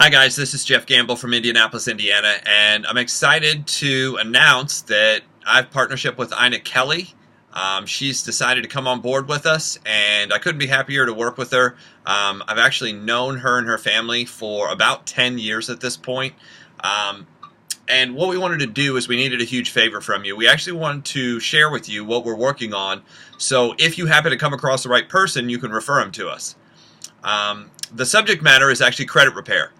Hi guys, this is Jeff Gamble from Indianapolis, Indiana, and I'm excited to announce that I have partnership with Ina Kelly. She's decided to come on board with us, and I couldn't be happier to work with her. I've actually known her and her family for about 10 years at this point. Um, and what we wanted to do is we needed a huge favor from you. We actually wanted to share with you what we're working on, so if you happen to come across the right person, you can refer them to us. The subject matter is actually credit repair.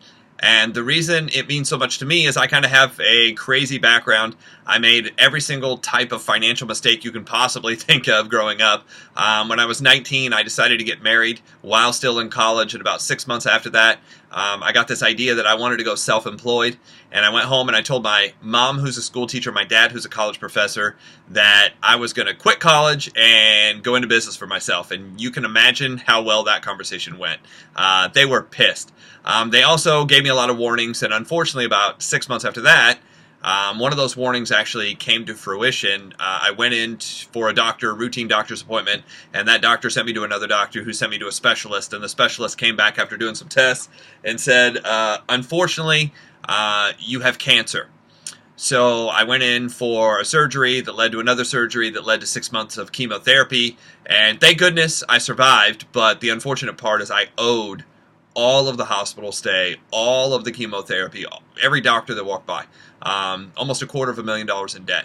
And the reason it means so much to me is I kind of have a crazy background. I made every single type of financial mistake you can possibly think of growing up. When I was 19, I decided to get married while still in college, and about 6 months after that, I got this idea that I wanted to go self-employed. And I went home and I told my mom, who's a school teacher, my dad, who's a college professor, that I was going to quit college and go into business for myself. And you can imagine how well that conversation went. They were pissed. They also gave me a lot of warnings, and unfortunately about 6 months after that, one of those warnings actually came to fruition. I went in for a routine doctor's appointment, and that doctor sent me to another doctor who sent me to a specialist, and the specialist came back after doing some tests and said, unfortunately, you have cancer. So I went in for a surgery that led to another surgery that led to 6 months of chemotherapy, and thank goodness I survived, but the unfortunate part is I owed all of the hospital stay, all of the chemotherapy, every doctor that walked by, almost $250,000 in debt.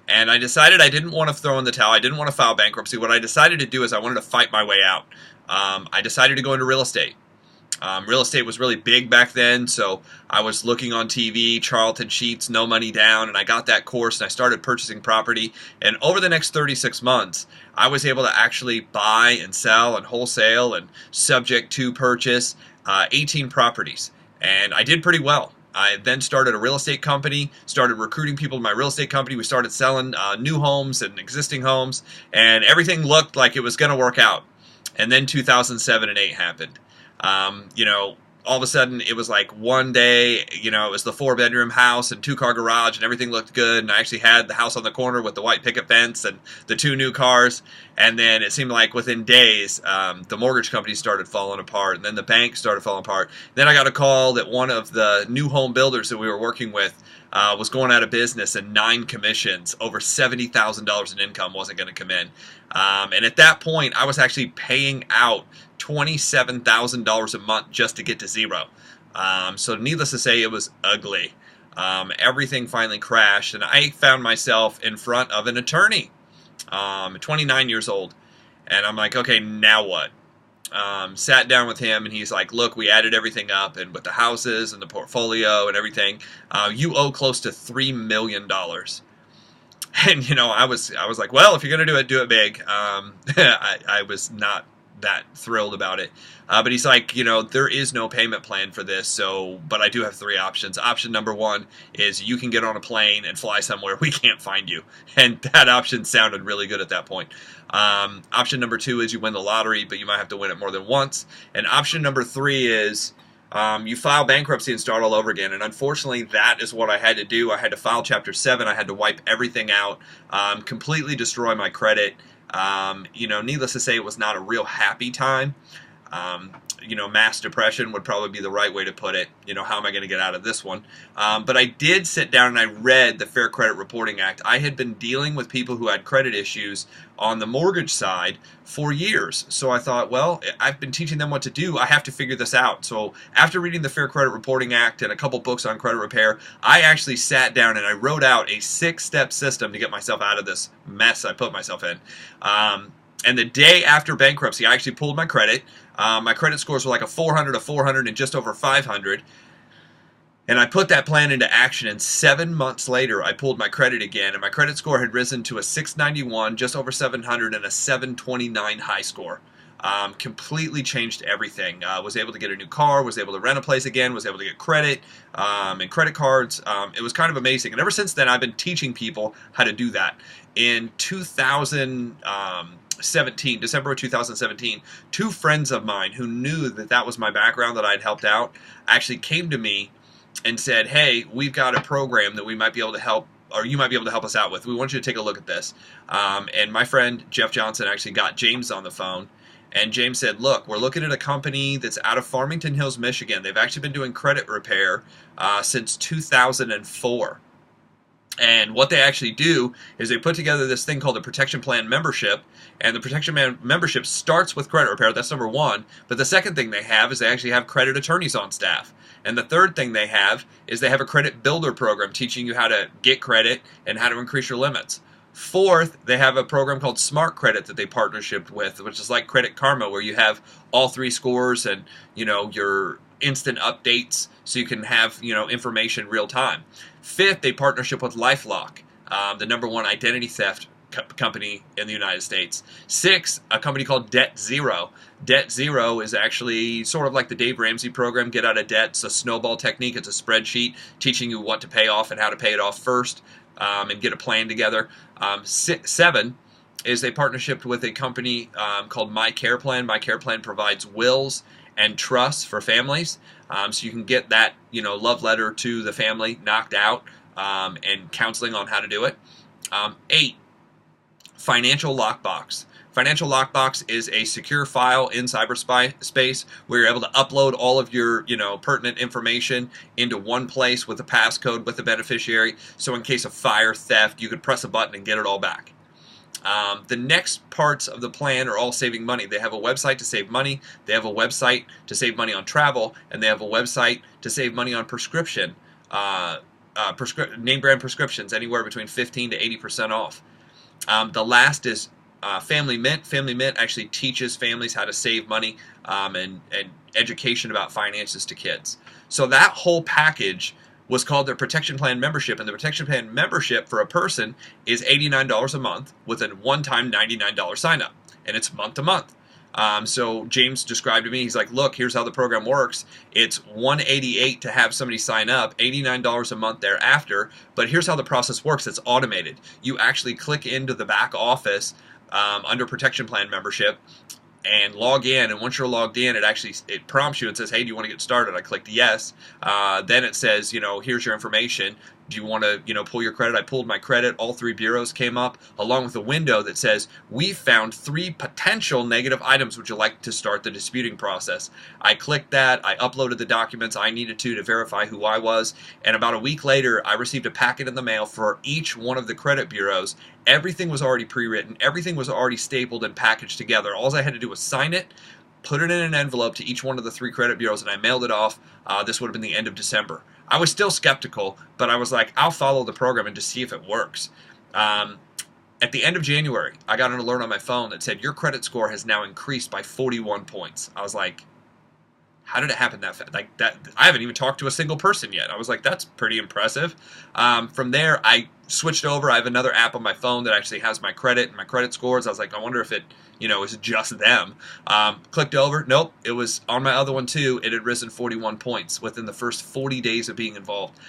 And I decided I didn't want to throw in the towel. I didn't want to file bankruptcy. What I decided to do is I wanted to fight my way out. I decided to go into real estate. Real estate was really big back then, so I was looking on TV, Charlton Sheets, No Money Down, and I got that course and I started purchasing property. And over the next 36 months, I was able to actually buy and sell and wholesale and subject to purchase 18 properties. And I did pretty well. I then started a real estate company, started recruiting people to my real estate company. We started selling new homes and existing homes, and everything looked like it was going to work out. And then 2007 and 8 happened. All of a sudden it was like one day, it was the 4-bedroom house and 2-car garage and everything looked good. And I actually had the house on the corner with the white picket fence and the 2 new cars. And then it seemed like within days, the mortgage company started falling apart, and then the bank started falling apart. Then I got a call that one of the new home builders that we were working with was going out of business, and 9 commissions, over $70,000 in income wasn't going to come in. And at that point, I was actually paying out $27,000 a month just to get to zero. So needless to say, it was ugly. Everything finally crashed, and I found myself in front of an attorney, 29 years old. And I'm like, okay, now what? Sat down with him, and he's like, look, we added everything up, and with the houses and the portfolio and everything, you owe close to $3 million. And, I was like, well, if you're going to do it big. I was not that thrilled about it. But he's like, there is no payment plan for this, but I do have 3 options. Option number 1 is you can get on a plane and fly somewhere we can't find you. And that option sounded really good at that point. Option number 2 is you win the lottery, but you might have to win it more than once. And option number 3 is you file bankruptcy and start all over again. And unfortunately, that is what I had to do. I had to file Chapter 7. I had to wipe everything out, completely destroy my credit. Needless to say, it was not a real happy time. Mass depression would probably be the right way to put it. How am I going to get out of this one? But I did sit down and I read the Fair Credit Reporting Act. I had been dealing with people who had credit issues on the mortgage side for years. So I thought, well, I've been teaching them what to do. I have to figure this out. So after reading the Fair Credit Reporting Act and a couple books on credit repair, I actually sat down and I wrote out a 6-step system to get myself out of this mess I put myself in. And the day after bankruptcy, I actually pulled my credit. My credit scores were like a 400, a 400, and just over 500. And I put that plan into action, and 7 months later, I pulled my credit again, and my credit score had risen to a 691, just over 700, and a 729 high score. Completely changed everything. Was able to get a new car, was able to rent a place again, was able to get credit and credit cards. It was kind of amazing. And ever since then, I've been teaching people how to do that. In 2017, December of 2017, 2 friends of mine who knew that was my background, that I'd helped out, actually came to me and said, hey, we've got a program that we might be able to help, or you might be able to help us out with. We want you to take a look at this. And my friend Jeff Johnson actually got James on the phone, And James said, look, we're looking at a company that's out of Farmington Hills, Michigan. They've actually been doing credit repair since 2004. And what they actually do is they put together this thing called the Protection Plan membership, and the Protection Plan membership starts with credit repair. That's number one. But the second thing they have is they actually have credit attorneys on staff. And the third thing they have is they have a credit builder program teaching you how to get credit and how to increase your limits. Fourth, they have a program called Smart Credit that they partnership with, which is like Credit Karma, where you have all 3 scores and your instant updates, so you can have information real time. Fifth, they partnership with LifeLock, the #1 identity theft company in the United States. Sixth, a company called Debt Zero. Debt Zero is actually sort of like the Dave Ramsey program, Get Out of Debt. It's a snowball technique. It's a spreadsheet teaching you what to pay off and how to pay it off first, and get a plan together. Seven is they partnership with a company called My Care Plan. My Care Plan provides wills and trusts for families, so you can get that love letter to the family knocked out, and counseling on how to do it. 8, Financial Lockbox. Financial Lockbox is a secure file in cyberspace where you're able to upload all of your pertinent information into one place with a passcode with the beneficiary, so in case of fire, theft, you could press a button and get it all back. The next parts of the plan are all saving money. They have a website to save money, they have a website to save money on travel, and they have a website to save money on prescription, name brand prescriptions, anywhere between 15 to 80% off. The last is Family Mint. Family Mint actually teaches families how to save money, and education about finances to kids. So that whole package was called their Protection Plan membership, and the Protection Plan membership for a person is $89 a month with a one-time $99 sign-up, and it's month to month. So James described to me, he's like, look, here's how the program works. It's $188 to have somebody sign up, $89 a month thereafter, but here's how the process works. It's automated. You actually click into the back office under Protection Plan membership and log in, and once you're logged in, it prompts you and says, hey, do you want to get started? I clicked yes. Then it says, here's your information. Do you want to, pull your credit? I pulled my credit. All 3 bureaus came up, along with a window that says, we found 3 potential negative items. Would you like to start the disputing process? I clicked that. I uploaded the documents I needed to verify who I was. And about a week later, I received a packet in the mail for each one of the credit bureaus. Everything was already pre-written. Everything was already stapled and packaged together. All I had to do was sign it, put it in an envelope to each one of the 3 credit bureaus, and I mailed it off. This would have been the end of December. I was still skeptical, but I was like, I'll follow the program and just see if it works. At the end of January, I got an alert on my phone that said, your credit score has now increased by 41 points. I was like, how did it happen that fast? Like that, I haven't even talked to a single person yet. I was like, that's pretty impressive. From there, I switched over. I have another app on my phone that actually has my credit and my credit scores. I was like, I wonder if it, is just them. Clicked over. Nope. It was on my other one too. It had risen 41 points within the first 40 days of being involved.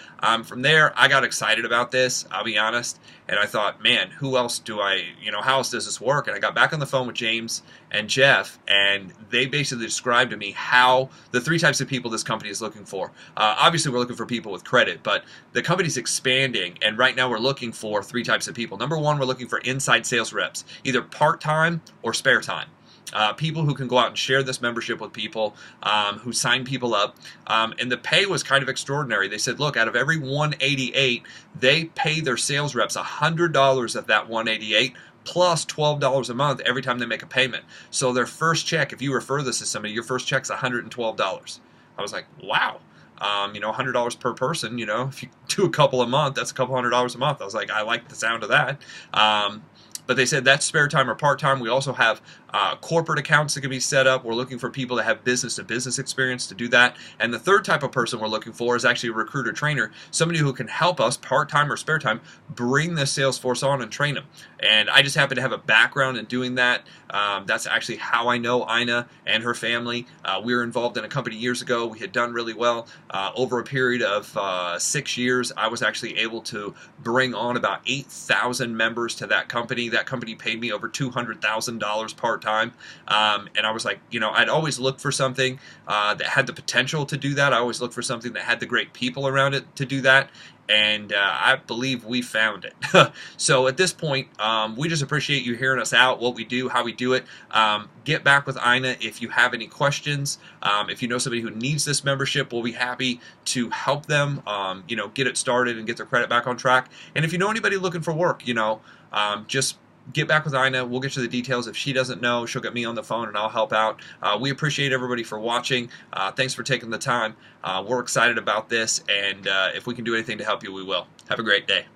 From there, I got excited about this, I'll be honest. And I thought, man, who else do how else does this work? And I got back on the phone with James and Jeff, and they basically described to me how the 3 types of people this company is looking for. Obviously, we're looking for people with credit, but the company's expanding, and right now we're looking for 3 types of people. Number 1, we're looking for inside sales reps, either part-time or spare time. People who can go out and share this membership with people, who sign people up, and the pay was kind of extraordinary. They said, look, out of every 188, they pay their sales reps $100 of that 188 plus $12 a month every time they make a payment. So their first check, if you refer this to somebody, your first check's $112. I was like, wow. $100 per person, if you do a couple a month, that's a couple $100 a month. I was like, I like the sound of that. But they said that's spare time or part-time. We also have corporate accounts that can be set up. We're looking for people that have business-to-business experience to do that. And the third type of person we're looking for is actually a recruiter trainer, somebody who can help us part-time or spare time bring the sales force on and train them. And I just happen to have a background in doing that. That's actually how I know Ina and her family. We were involved in a company years ago. We had done really well. Over a period of 6 years, I was actually able to bring on about 8,000 members to that company. That company paid me over $200,000 part-time. And I was like, I'd always looked for something that had the potential to do that. I always looked for something that had the great people around it to do that. and I believe we found it. So at this point, we just appreciate you hearing us out, what we do, how we do it. Get back with Ina if you have any questions. If you know somebody who needs this membership, we'll be happy to help them, get it started and get their credit back on track. And if you know anybody looking for work, just get back with Ina. We'll get you the details. If she doesn't know, she'll get me on the phone and I'll help out. We appreciate everybody for watching. Thanks for taking the time. We're excited about this, and if we can do anything to help you, we will. Have a great day.